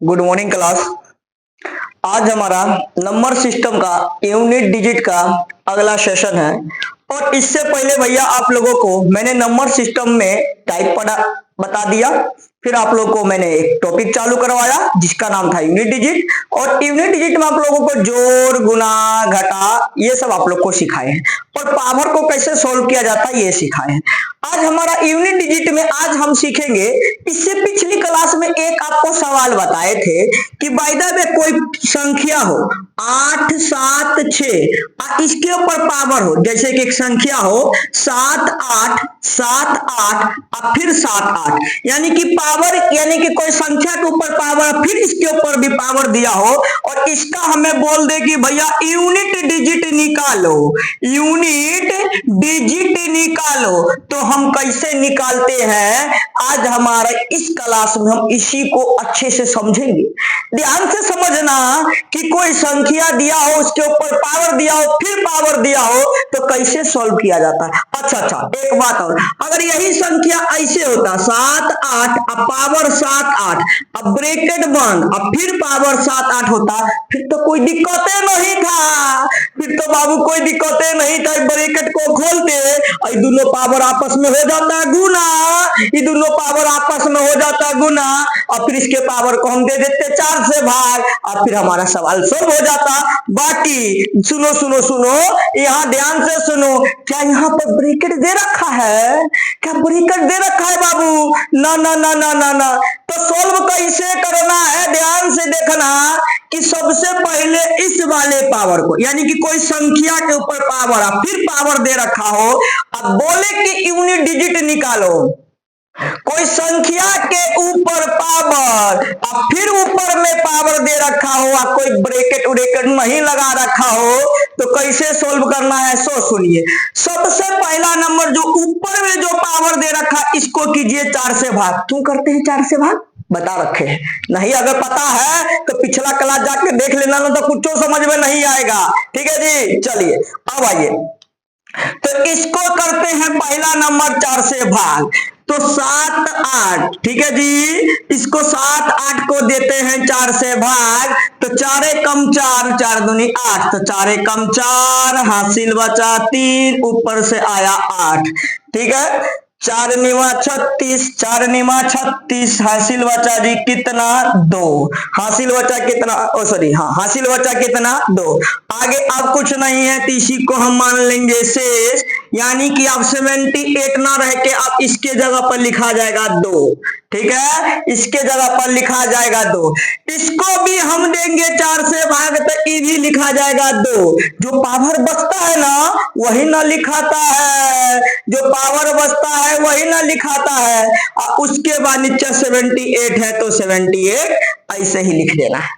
Good morning class. आज हमारा number system का यूनिट डिजिट का अगला सेशन है। और इससे पहले भैया आप लोगों को मैंने नंबर सिस्टम में टाइप पढ़ा बता दिया। फिर आप लोगों को मैंने एक टॉपिक चालू करवाया जिसका नाम था यूनिट डिजिट। और यूनिट डिजिट में आप लोगों को जोड़, गुना, घटा ये सब आप लोग को सिखाए हैं। और पावर को कैसे सोल्व किया जाता है ये सिखाए हैं। आज हमारा यूनिट डिजिट में आज हम सीखेंगे। इससे पिछली क्लास में एक आपको सवाल बताए थे कि बाय द वे कोई संख्या हो 8 7 6 और इसके ऊपर पावर हो, जैसे कि एक संख्या हो 7 8 7 8 और फिर 7 8, यानी कि पावर, यानी कि कोई संख्या के ऊपर पावर फिर इसके ऊपर भी पावर दिया हो और इसका हमें बोल दे कि भैया यूनिट डिजिट निकालो, यूनिट डिजिट निकालो। तो हम कैसे निकालते हैं आज हमारे इस क्लास में हम इसी को अच्छे से समझेंगे। ध्यान से समझना कि कोई संख्या दिया हो उसके ऊपर पावर दिया हो फिर पावर दिया हो तो कैसे सॉल्व किया जाता है। अच्छा, एक बात और, अगर यही संख्या ऐसे होता 7 8 अब पावर 7 8 अब ब्रैकेट बंद अब फिर पावर 7 8 होता फिर तो कोई दिक्कतें नहीं था, फिर तो बाबू कोई दिक्कतें नहीं था। ब्रैकेट को खोलते और दोनों पावर आपस में हो जाता गुना, ये दोनों पावर आपस में हो जाता गुना और फिर इसके पावर को हम दे देते 4 से भाग और फिर हमारा सवाल सॉल्व हो जाता। बाकी सुनो सुनो सुनो, यहाँ ध्यान से सुनो, क्या यहाँ पर ब्रैकेट दे रखा है? क्या ब्रैकेट दे रखा है बाबू? ना ना ना ना ना ना। तो सॉल्व कैसे करना है ध्यान से देखना कि सबसे पहले इस वाले पावर को, यानी कि कोई संख्या के ऊपर पावर है फिर पावर दे रखा हो, अब बोले कि यूनिट डिजिट निकालो। कोई संख्या के ऊपर पावर और फिर ऊपर में पावर दे रखा हो और कोई ब्रैकेट उरेकेट नहीं लगा रखा हो तो कैसे सोल्व करना है सो सुनिए। सबसे पहला नंबर जो ऊपर में जो पावर दे रखा इसको कीजिए 4 से भाग। क्यों करते हैं 4 से भाग बता रखे हैं, नहीं अगर पता है तो पिछला क्लास जाके देख लेना, ना तो कुछ समझ में नहीं आएगा। ठीक है जी, चलिए अब आइए। तो इसको करते हैं पहला नंबर 4 से भाग, तो 7 8, ठीक है जी। इसको 7 8 को देते हैं 4 से भाग, तो 4 कम 4 4 दूनी 8, तो 4 कम 4 हासिल बचा 3 ऊपर से आया 8, ठीक है। 4 निवा 36 4 निवा 36 हासिल बचा जी कितना 2, हासिल बचा कितना, ओ सॉरी हाँ हासिल बचा कितना 2। आगे अब कुछ नहीं है तो इसी को हम मान लेंगे शेष, यानी कि अब 78 ना रह के अब इसके जगह पर लिखा जाएगा 2, ठीक है, इसके जगह पर लिखा जाएगा 2। इसको भी हम देंगे 4 से भाग तो ये भी लिखा जाएगा 2। जो पावर बचता है ना वही ना लिखाता है, जो पावर बचता है वही ना लिखाता है। और उसके बाद नीचे 78 है तो 78 ऐसे ही लिख देना है।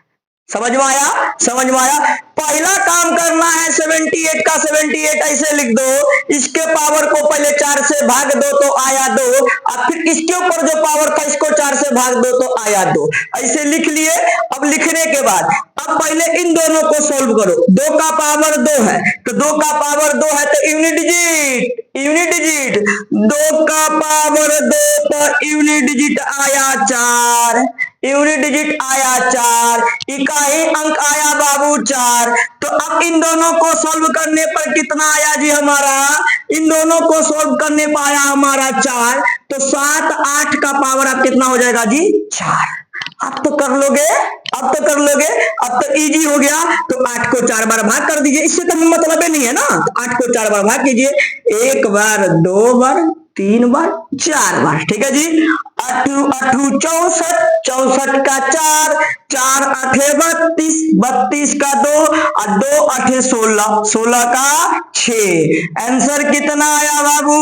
समझ में आया? समझ में आया? पहला काम करना है 78 का 78 ऐसे लिख दो, इसके पावर को पहले 4 से भाग दो तो आया 2 और फिर इसके ऊपर जो पावर था इसको 4 से भाग दो तो आया 2, ऐसे लिख लिए। अब लिखने के बाद अब पहले इन दोनों को सोल्व करो। 2 का पावर 2 है तो 2 का पावर 2 है तो यूनिट डिजिट, यूनिट डिजिट 2 का पावर 2 तो यूनिट डिजिट आया 4, यूनिट डिजिट आया 4, इकाई अंक आया बाबू 4। तो अब इन दोनों को सोल्व करने पर कितना आया जी हमारा? इन दोनों को सोल्व करने पर आया हमारा 4, तो 7 8 का पावर अब कितना हो जाएगा जी 4। अब तो कर लोगे, अब तो कर लोगे, अब तो इजी हो गया। तो 8 को 4 बार भाग कर दीजिए, इससे तो मतलब ही नहीं है ना। 8 को 4 बार भाग कीजिए, 1 बार 2 बार 3 बार 4 बार, ठीक है जी। 8 8 64 64 का 4 4 8 32 32 का 2 और 2 8 16 16 का 6। आंसर कितना आया बाबू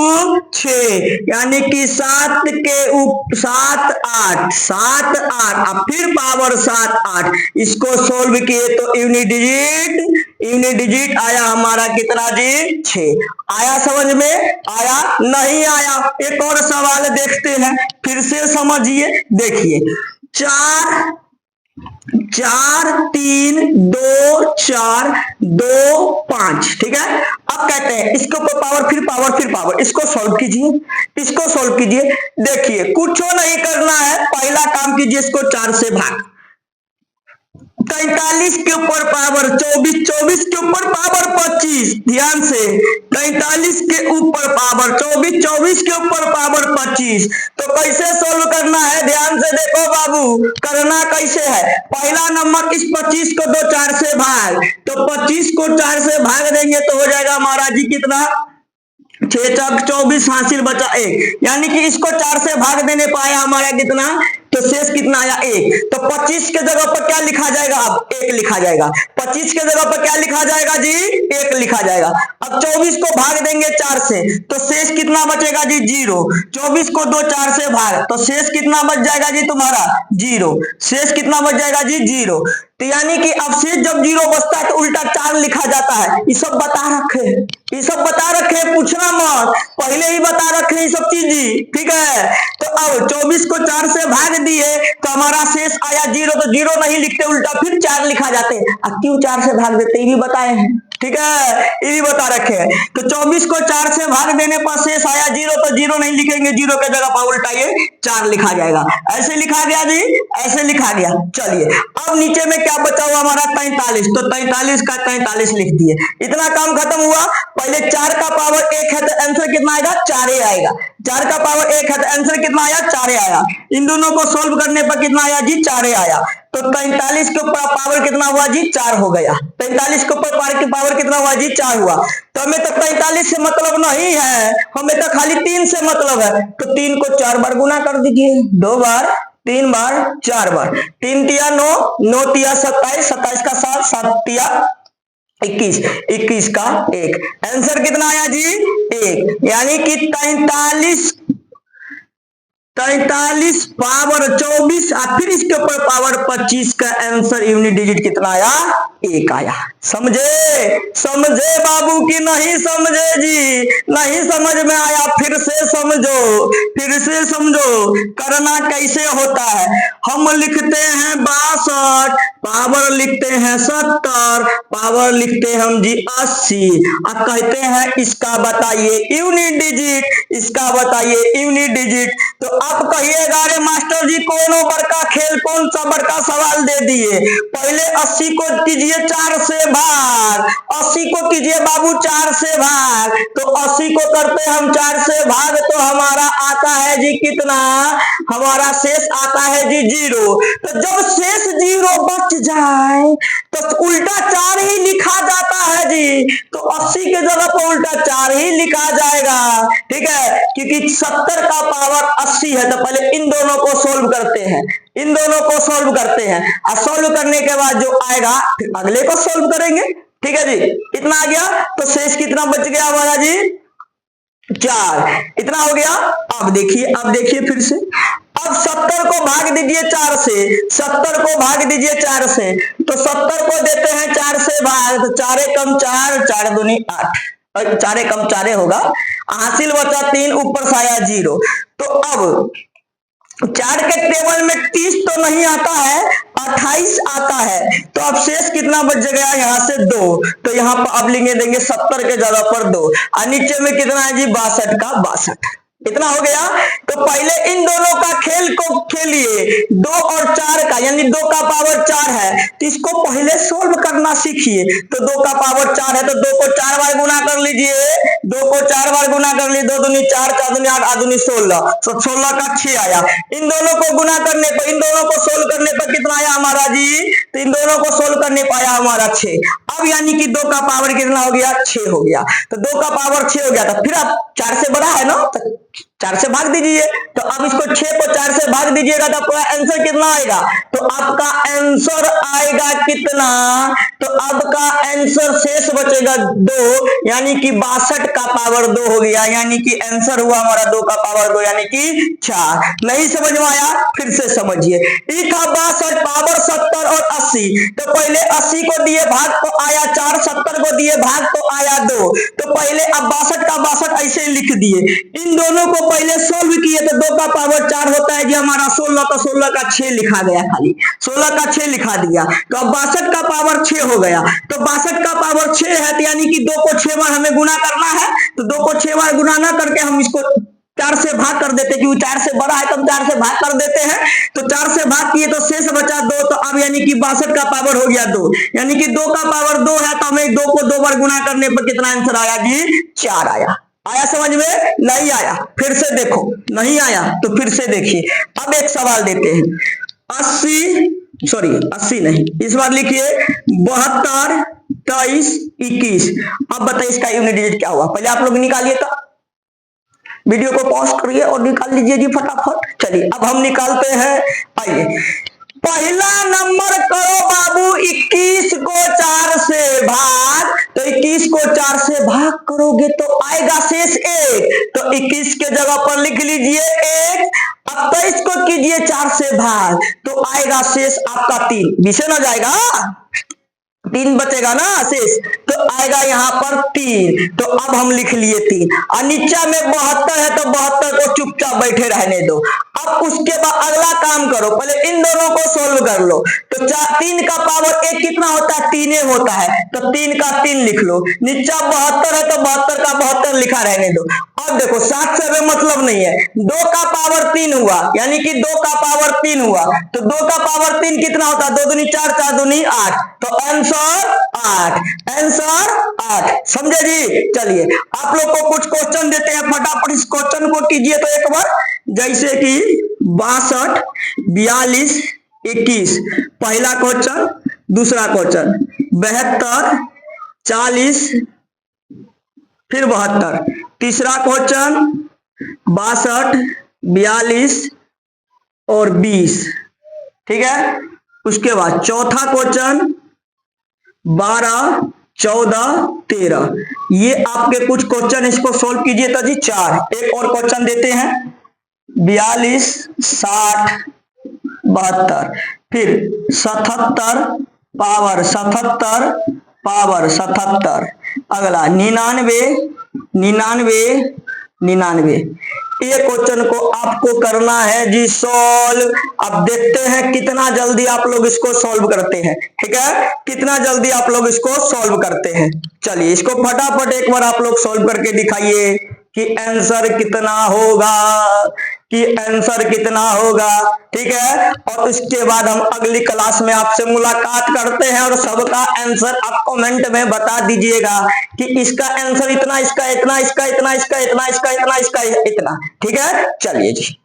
6, यानी कि 7 के ऊपर 7 8 7 8 और फिर पावर 7 8। इसको सोल्व किए तो यूनिट डिजिट आया हमारा कितना जी 6। आया समझ में? आया नहीं आया? एक और सवाल देखते हैं, फिर से समझिए। देखिए 4 4 3 2 4 2 5, ठीक है। अब कहते हैं इसके ऊपर पावर फिर पावर फिर पावर, इसको सॉल्व कीजिए, इसको सॉल्व कीजिए। देखिए कुछ नहीं करना है, पहला काम कीजिए इसको 4 से भाग, 43 के ऊपर पावर 24, 24 के ऊपर पावर 25, ध्यान से 43 के ऊपर पावर 24, 24 के ऊपर पावर 25। तो कैसे सोल्व करना है, ध्यान से देखो बाबू, करना कैसे है। पहला नंबर इस 25 को दो 4 से भाग, तो 25 को 4 से भाग देंगे तो हो जाएगा हमारा जी कितना, 6 चौक 24, हासिल बचा 1, यानी कि इसको 4 से भाग देने पाया हमारा कितना, तो शेष कितना आया 1। तो 25 के जगह पर क्या लिखा जाएगा, अब 1 लिखा जाएगा। 25 के जगह पर क्या लिखा जाएगा जी, 1 लिखा जाएगा। अब 24 को भाग देंगे 4 से, तो शेष कितना बचेगा जी 0। 24 को दो 4 से भाग, तो शेष कितना बच जाएगा जी तुम्हारा 0। शेष कितना बच जाएगा जी 0। तो यानी कि अब शेष जब 0 बचता है तो उल्टा 4 लिखा जाता है। ये सब बता रखे, ये सब बता रखे, पूछना मत, पहले ही बता रखे ये सब चीज, ठीक है। तो अब 24 को 4 से भाग दिए तो हमारा शेष आया 0, तो 0 नहीं लिखते, उल्टा फिर 4 लिखा जाते। अब क्यों 4 से भाग देते, ये भी बताए हैं, ठीक है, ये भी बता रखे हैं। तो 24 को 4 से भाग देने पर शेष आया 0, तो 0 नहीं लिखेंगे, 0 के जगह पर उल्टा ये 4 लिखा जाएगा। ऐसे लिखा गया जी, ऐसे लिखा गया। चलिए अब नीचे में क्या बचा हुआ हमारा 43, तो 43 का 43 लिख दिए। इतना काम खत्म हुआ। पहले 4 का पावर 1 है तो आंसर कितना आएगा, 4 आएगा। 4 का पावर 1 है तो आंसर कितना आया, 4 आया। इन दोनों को सोल्व करने पर कितना आया जी, 4 आया। तो 43 के ऊपर पावर कितना हुआ जी, 4 हो गया। 43 के ऊपर पावर कितना हुआ जी, 4 हुआ। तो हमें तो 45 से मतलब नहीं है, हमें तो खाली 3 से मतलब है। तो 3 को 4 बार गुना कर दीजिए, 2 बार, 3 बार, 4 बार। 3 तिया 9, 9 तिया 27, 27 का 7, 7 तिया 21, 21 का 1। आंसर कितना आया जी, 1। यानी कि 43 पावर 24 और फिर इसके ऊपर पावर 25 का आंसर यूनिट डिजिट कितना आया, 1 आया। समझे, समझे बाबू की नहीं समझे जी, नहीं समझ में आया फिर से समझो, फिर से समझो करना कैसे होता है। हम लिखते हैं 62, पावर लिखते हैं 70, पावर लिखते हैं हम जी 80, अब कहते हैं इसका बताइए यूनिट डिजिट, इसका बताइए यूनिट डिजिट। तो आप कहिएगा अरे मास्टर जी कौन बड़का खेल, कौन सा बड़का सवाल दे दिए। पहले 80 को कीजिए 4 से भाग, 80 को कीजिए बाबू 4 से भाग। तो 80 को करते हम 4 से भाग तो हमारा आता है जी कितना, हमारा शेष आता है जी 0। तो जब शेष 0 बच जाए तो उल्टा 4 ही लिखा जाता है जी। तो 80 के जगह पर उल्टा 4 ही लिखा जाएगा, ठीक है, क्योंकि 70 का पावर 80 है। तो पहले इन दोनों को सोल्व करते हैं, इन दोनों को सोल्व करते हैं, और सोल्व करने के बाद जो आएगा फिर अगले को सोल्व करेंगे, ठीक है जी। इतना आ गया, तो शेष कितना बच गया हमारा जी, 4। इतना हो गया। अब देखिए फिर से, अब 70 को भाग दीजिए 4 से, 70 को भाग दीजिए 4 से, तो 70 को देते हैं 4 से भाग, तो 4 कम 4, 4 दूनी 8, 4 कम 4 होगा, हासिल बचा 3, ऊपर से आया 0। तो अब 4 के टेबल में 30 तो नहीं आता है, 28 आता है। तो अब शेष कितना बच गया, यहाँ से 2, तो यहाँ पर अब लिखे देंगे 70 के जगह पर 2, और नीचे में कितना है जी 62 का 62। इतना हो गया। तो पहले इन दोनों का खेल को खेलिए, 2 और 4 का, यानी 2 का पावर 4 है, तो इसको पहले सोल्व करना सीखिए। तो 2 का पावर 4 है तो 2 को 4 बार गुना कर लीजिए, 2 को 4 बार गुना कर लीजिए, 2 दूनी 4, 4 दूनी 8, 8 दूनी 16, तो 16 का 6 आया। इन दोनों को गुना करने पर, इन दोनों को सोल्व करने पर कितना आया हमारा जी, तो इन दोनों को सोल्व करने पाया हमारा 6। अब यानी कि 2 का पावर कितना हो गया, 6 हो गया। तो 2 का पावर 6 हो गया, तो फिर अब 4 से बड़ा है ना, तो 4 से भाग दीजिए। तो अब इसको 6 को 4 से भाग दीजिएगा तो आपका आंसर कितना आएगा, तो आपका आंसर आएगा कितना, तो आपका आंसर शेष बचेगा 2, यानी कि 62 का पावर 2 हो गया, यानी कि आंसर हुआ हमारा 2 का पावर 2, यानी कि 4। नहीं समझ में आया, फिर से समझिए। ये था 62 पावर 70 और 80। तो पहले 80 को दिए भाग तो आया 4, 70 को दिए भाग तो आया 2। तो पहले अब 62 का 62 ऐसे लिख दिए। इन दोनों को पहले सोल्व किए तो 2 का पावर 4 होता है जी हमारा 16, तो 16 का 6 लिखा गया, खाली 16 का 6 लिखा दिया। तो अब 62 का पावर 6 हो गया। तो 62 का पावर 6 है, तो यानी कि 2 को 6 बार हमें गुना करना है। तो 2 को 6 बार गुना ना करके हम इसको 4 से भाग कर देते, क्योंकि 4 से बड़ा है तो हम 4 से भाग कर देते हैं। तो 4 से भाग किए तो शेष बचा 2, तो अब यानी कि 62 का पावर हो गया 2, यानी कि 2 का पावर 2 है, तो हमें 2 को 2 बार गुना करने पर कितना आंसर आया जी? 4 आया। आया समझ में? नहीं आया फिर से देखो, नहीं आया तो फिर से देखिए। अब एक सवाल देते हैं, 80 नहीं, इस बार लिखिए 72, 23, 21। अब बताइए इसका यूनिट डिजिट क्या हुआ? पहले आप लोग निकालिए, तो वीडियो को पॉज करिए और निकाल लीजिए जी फटाफट। चलिए अब हम निकालते हैं, आइए। पहला नंबर करो बाबू, 21 को 4 से भाग, तो 21 को 4 से भाग करोगे तो आएगा शेष 1, तो 21 के जगह पर लिख लीजिए 1। अब 23 को कीजिए 4 से भाग, तो आएगा शेष आपका 3, विषय ना जाएगा, 3 बचेगा ना शेष, तो आएगा यहाँ पर 3, तो अब हम लिख लिए 3, और नीचा में 72 है तो 72 को चुपचाप बैठे रहने दो। अब उसके बाद अगला काम करो, पहले इन दोनों को सोल्व कर लो। तो 3 का पावर 1 कितना होता है? 3 होता है, तो 3 का 3 लिख लो। नीचा 72 है तो 72 का 72 लिखा रहने दो। अब देखो 7 से हमें मतलब नहीं है, 2 का पावर 3 हुआ, यानी कि 2 का पावर 3 हुआ, तो 2 का पावर 3 कितना होता है? 2 दूनी 4, 4 दूनी 8, तो आंसर 8, आंसर 8। समझे जी? चलिए आप लोग को कुछ क्वेश्चन देते हैं, फटाफट इस क्वेश्चन को कीजिए तो एक बार, जैसे कि 62, 42, 21 पहला क्वेश्चन, दूसरा क्वेश्चन 72, 40, फिर 72, तीसरा क्वेश्चन 62, 42 और 20, ठीक है। उसके बाद चौथा क्वेश्चन 12, 14, 13, ये आपके कुछ क्वेश्चन, इसको सोल्व कीजिए तो जी 4। एक और क्वेश्चन देते हैं 42, 60, 72, फिर 77 पावर 77 पावर 77, अगला 99, 99, 99। ये क्वेश्चन को आपको करना है जी सॉल्व। अब देखते हैं कितना जल्दी आप लोग इसको सॉल्व करते हैं, ठीक है, कितना जल्दी आप लोग इसको सॉल्व करते हैं। चलिए इसको फटाफट एक बार आप लोग सॉल्व करके दिखाइए कि आंसर कितना होगा, कि आंसर कितना होगा, ठीक है। और उसके बाद हम अगली क्लास में आपसे मुलाकात करते हैं, और सबका आंसर आप कमेंट में बता दीजिएगा कि इसका आंसर इतना, इसका इतना, इसका इतना, इसका इतना, इसका इतना, इसका इतना, ठीक है। चलिए जी।